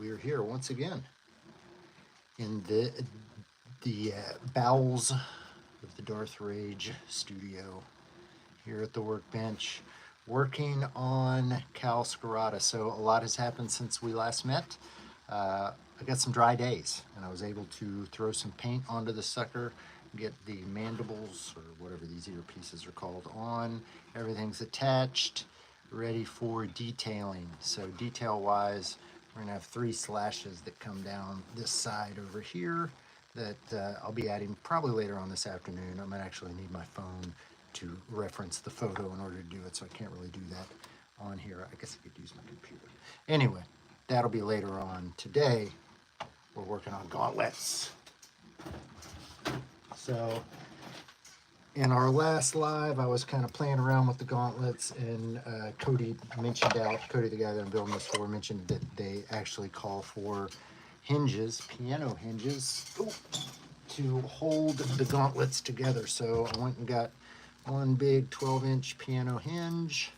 we are here once again in the bowels of the Darth Rage studio here at the workbench, working on Cal Skirata. So a lot has happened since we last met. I got some dry days, and I was able to throw some paint onto the sucker, get the mandibles, or whatever these ear pieces are called, on. Everything's attached, ready for detailing. So detail-wise, we're gonna have 3 slashes that come down this side over here that I'll be adding probably later on this afternoon. I might actually need my phone to reference the photo in order to do it, so I can't really do that on here. I guess I could use my computer. Anyway, that'll be later on. Today, we're working on gauntlets. So, in our last live, I was kind of playing around with the gauntlets, and Cody, the guy that I'm building this for, mentioned that they actually call for hinges, piano hinges, to hold the gauntlets together. So I went and got one big 12-inch piano hinge,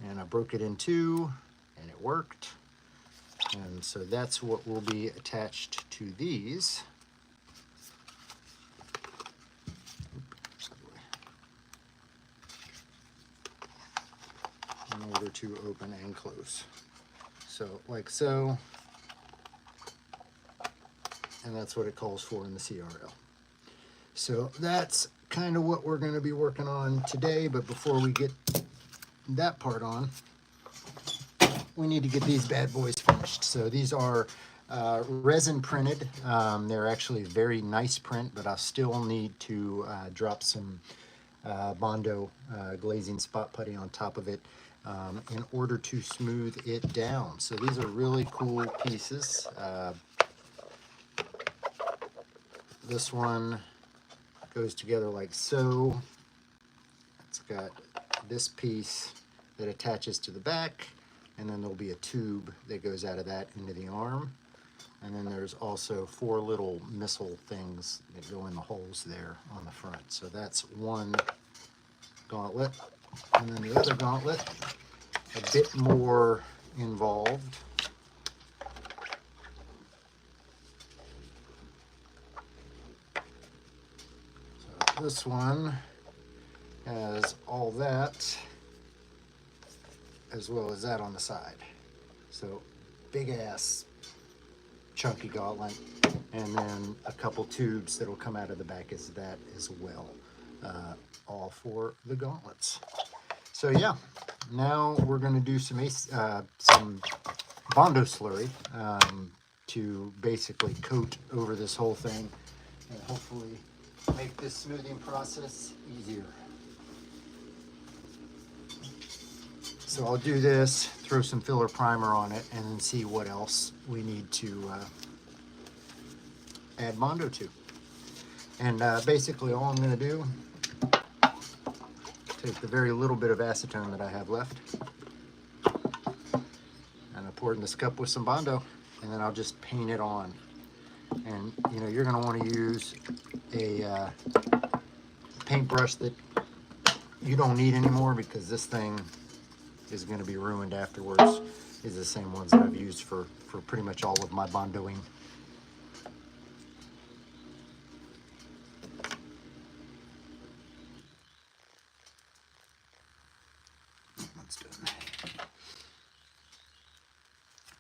and I broke it in 2, and it worked. And so that's what will be attached to these. In order to open and close. So like so. And that's what it calls for in the CRL. So that's kind of what we're going to be working on today. But before we get that part on, we need to get these bad boys finished. So these are resin printed. They're actually a very nice print, but I'll still need to drop some Bondo glazing spot putty on top of it in order to smooth it down. So these are really cool pieces. This one goes together like so. It's got this piece that attaches to the back, and then there'll be a tube that goes out of that into the arm. And then there's also 4 little missile things that go in the holes there on the front. So that's one gauntlet. And then the other gauntlet, a bit more involved. So this one has all that, as well as that on the side. So big ass chunky gauntlet, and then a couple tubes that'll come out of the back as that as well, all for the gauntlets. So yeah, now we're going to do some Bondo slurry to basically coat over this whole thing and hopefully make this smoothing process easier. So I'll do this, throw some filler primer on it, and then see what else we need to add Bondo to. And basically all I'm going to do, take the very little bit of acetone that I have left, and I pour it in this cup with some Bondo, and then I'll just paint it on. And you know, you're going to want to use a paintbrush that you don't need anymore, because this thing is going to be ruined afterwards. These are the same ones that I've used for pretty much all of my Bondoing. That's done.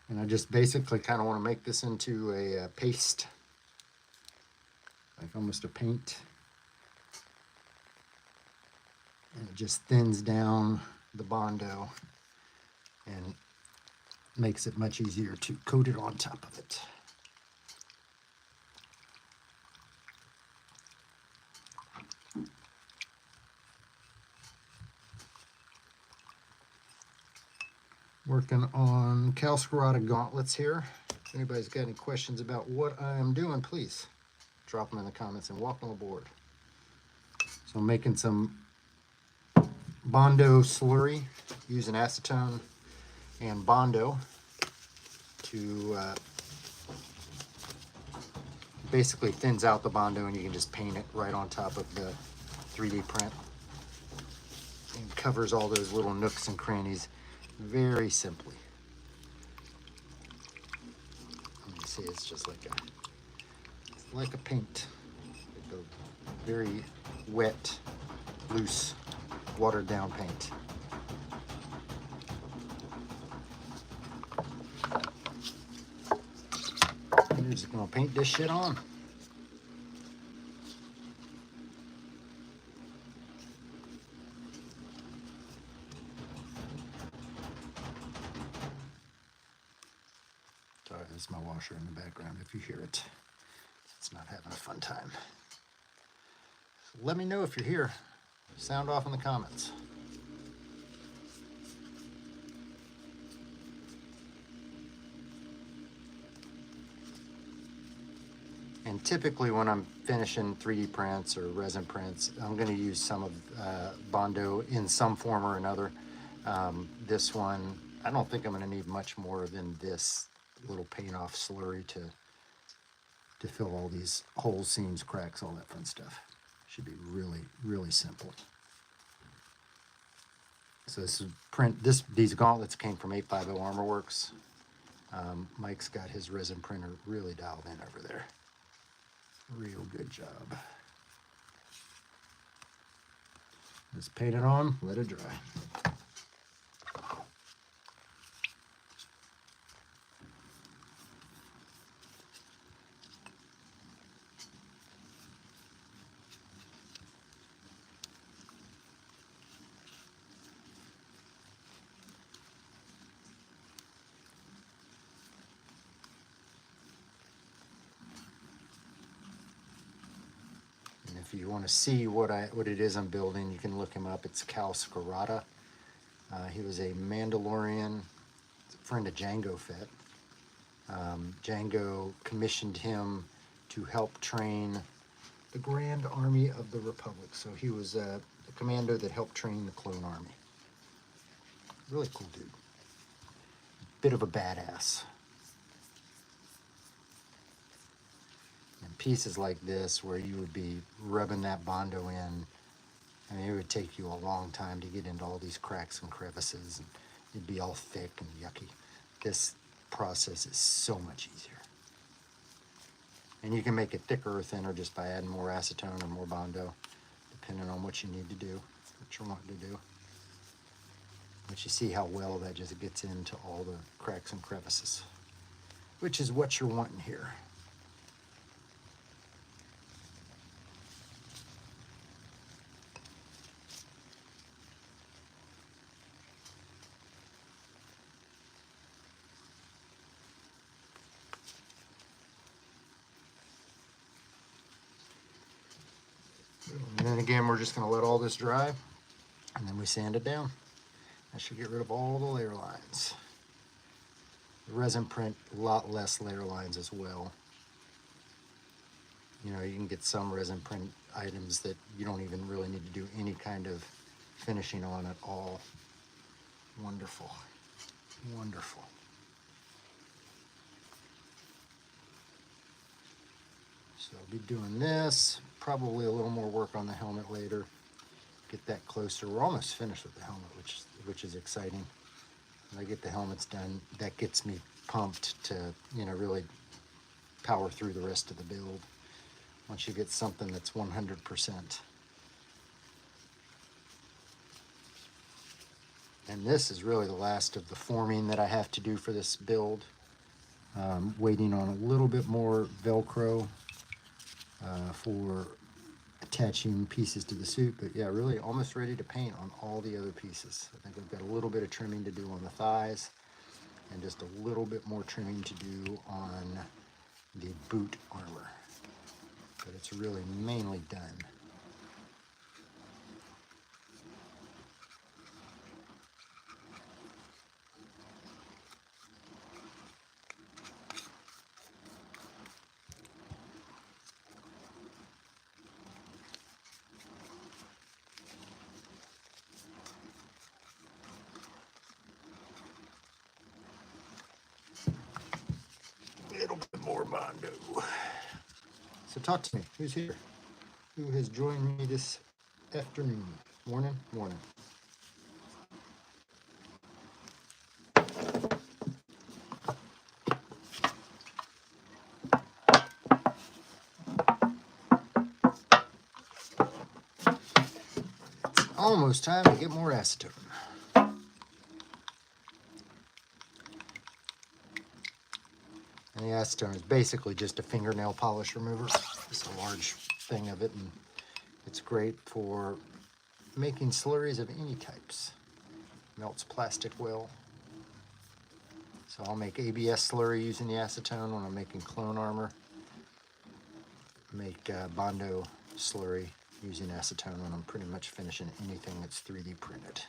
And I just basically kind of want to make this into a paste, like almost a paint. And it just thins down the Bondo and makes it much easier to coat it on top of it. Working on Cal Skirata gauntlets here. If anybody's got any questions about what I'm doing, please drop them in the comments and welcome aboard. So I'm making some Bondo slurry using acetone and Bondo to basically thins out the Bondo, and you can just paint it right on top of the 3D print, and covers all those little nooks and crannies very simply. See, it's just like a paint, like a very wet, loose, watered down paint. And you're just gonna paint this shit on. Sorry, that's my washer in the background. If you hear it, it's not having a fun time. So let me know if you're here. Sound off in the comments. And typically when I'm finishing 3D prints or resin prints, I'm going to use some of Bondo in some form or another. This one, I don't think I'm going to need much more than this little paint off slurry to fill all these holes, seams, cracks, all that fun stuff. Should be really, really simple. So this is these gauntlets came from 850 Armor Works. Mike's got his resin printer really dialed in over there. Real good job. Just paint it on, let it dry. If you want to see what it is I'm building, you can look him up. It's Skirata. He was a Mandalorian, a friend of Jango Fett. Jango commissioned him to help train the Grand Army of the Republic. So he was a commando that helped train the clone army. Really cool dude. Bit of a badass. And pieces like this, where you would be rubbing that Bondo in, I mean, it would take you a long time to get into all these cracks and crevices, and it'd be all thick and yucky. This process is so much easier. And you can make it thicker or thinner just by adding more acetone or more Bondo, depending on what you need to do, what you're wanting to do. But you see how well that just gets into all the cracks and crevices, which is what you're wanting here. And then again, we're just going to let all this dry, and then we sand it down. That should get rid of all the layer lines. The resin print, a lot less layer lines as well. You know, you can get some resin print items that you don't even really need to do any kind of finishing on at all. Wonderful, wonderful. So I'll be doing this, probably a little more work on the helmet later. Get that closer. We're almost finished with the helmet, which is exciting. When I get the helmets done, that gets me pumped to, you know, really power through the rest of the build. Once you get something that's 100%. And this is really the last of the forming that I have to do for this build. Waiting on a little bit more Velcro for attaching pieces to the suit, but yeah, really almost ready to paint on all the other pieces. I think I've got a little bit of trimming to do on the thighs and just a little bit more trimming to do on the boot armor, but it's really mainly done. Little bit more Bondo. So talk to me. Who's here? Who has joined me this afternoon? Morning? Morning. almost time to get more acetone. And the acetone is basically just a fingernail polish remover. Just a large thing of it, and it's great for making slurries of any types. Melts plastic well. So I'll make ABS slurry using the acetone when I'm making clone armor. Make Bondo slurry using acetone when I'm pretty much finishing anything that's 3D printed.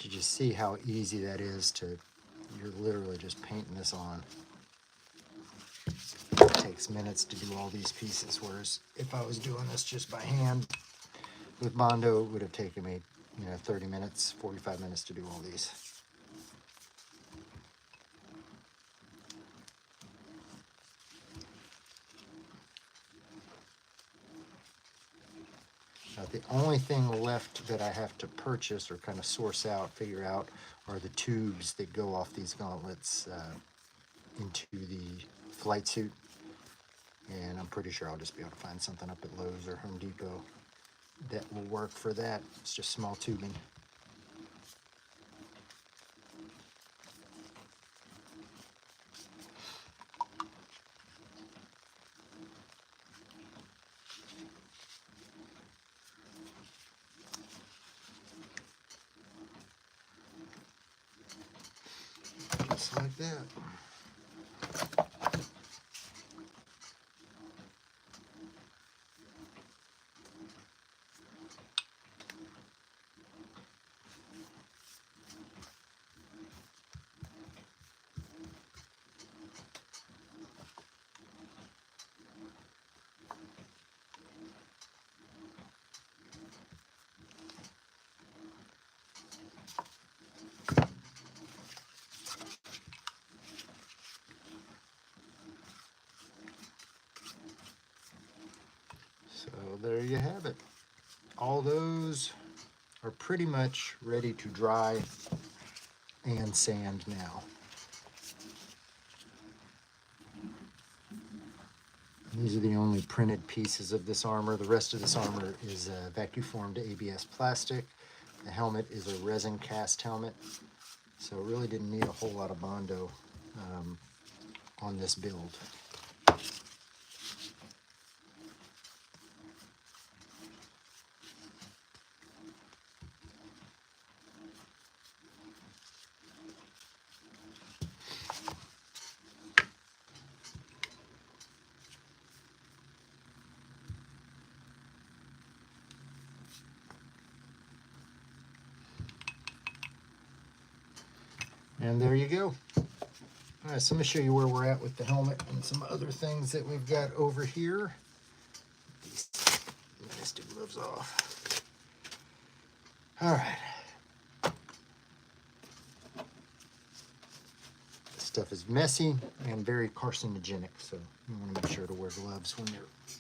You just see how easy that is to, you're literally just painting this on. It takes minutes to do all these pieces, whereas if I was doing this just by hand with Bondo, it would have taken me, 30 minutes, 45 minutes to do all these. Now, the only thing left that I have to purchase or kind of source out, figure out, are the tubes that go off these gauntlets into the flight suit. And I'm pretty sure I'll just be able to find something up at Lowe's or Home Depot that will work for that. It's just small tubing. Just like that. So there you have it. All those are pretty much ready to dry and sand now. These are the only printed pieces of this armor. The rest of this armor is vacuum formed ABS plastic. The helmet is a resin cast helmet, so it really didn't need a whole lot of Bondo on this build. And there you go. All right, so let me show you where we're at with the helmet and some other things that we've got over here. These nasty gloves off. All right. This stuff is messy and very carcinogenic, so you want to make sure to wear gloves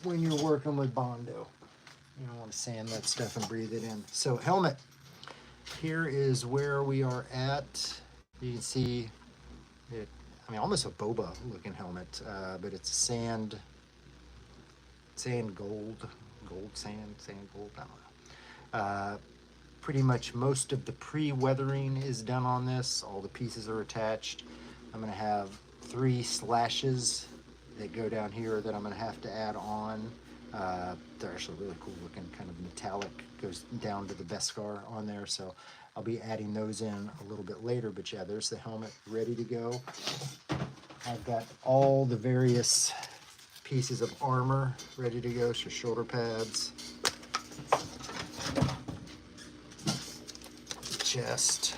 when you're working with Bondo. You don't want to sand that stuff and breathe it in. So helmet. Here is where we are at. You can see it, almost a boba looking helmet, but it's sand gold, sand gold, I don't know. Pretty much most of the pre-weathering is done on this. All the pieces are attached. I'm gonna have 3 slashes that go down here that I'm gonna have to add on. They're actually really cool looking, kind of metallic, goes down to the Beskar on there, so I'll be adding those in a little bit later, but yeah, there's the helmet ready to go. I've got all the various pieces of armor ready to go, so shoulder pads, chest,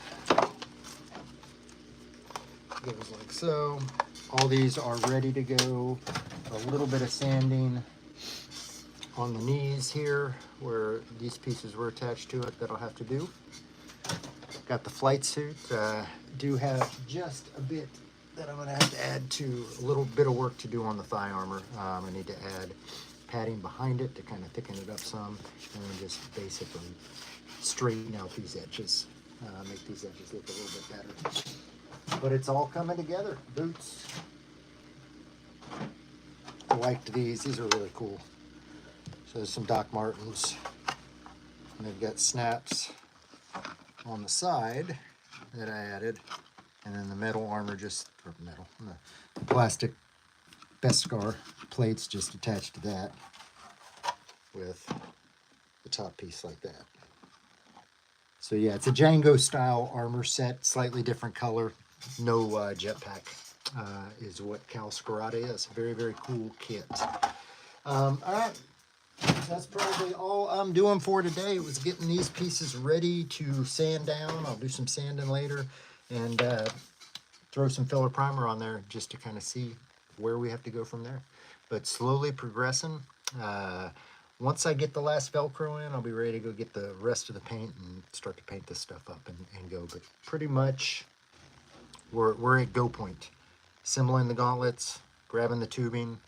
goes like so. All these are ready to go. A little bit of sanding on the knees here where these pieces were attached to it that I'll have to do. Got the flight suit. Do have just a bit that I'm going to have to add to, a little bit of work to do on the thigh armor. I need to add padding behind it to kind of thicken it up some, and then just basically straighten out these edges, make these edges look a little bit better. But it's all coming together. Boots. I liked these. These are really cool. So some Doc Martens. And they've got snaps on the side that I added. And then the metal armor the plastic Beskar plates just attached to that with the top piece like that. So yeah, it's a Django style armor set, slightly different color, no jetpack is what Cal Skirata is. Very, very cool kit. All right, that's probably all I'm doing for today. It was getting these pieces ready to sand down. I'll do some sanding later and throw some filler primer on there just to kind of see where we have to go from there. But slowly progressing. Once I get the last Velcro in, I'll be ready to go get the rest of the paint and start to paint this stuff up and go. But pretty much we're at go point. Assembling the gauntlets, grabbing the tubing,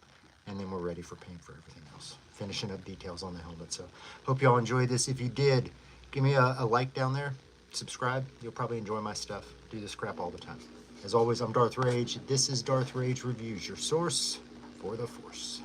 and then we're ready for paint for everything else. Finishing up details on the helmet. So hope y'all enjoyed this. If you did, give me a like down there. Subscribe. You'll probably enjoy my stuff. Do this crap all the time. As always, I'm Darth Rage. This is Darth Rage Reviews, your source for the Force.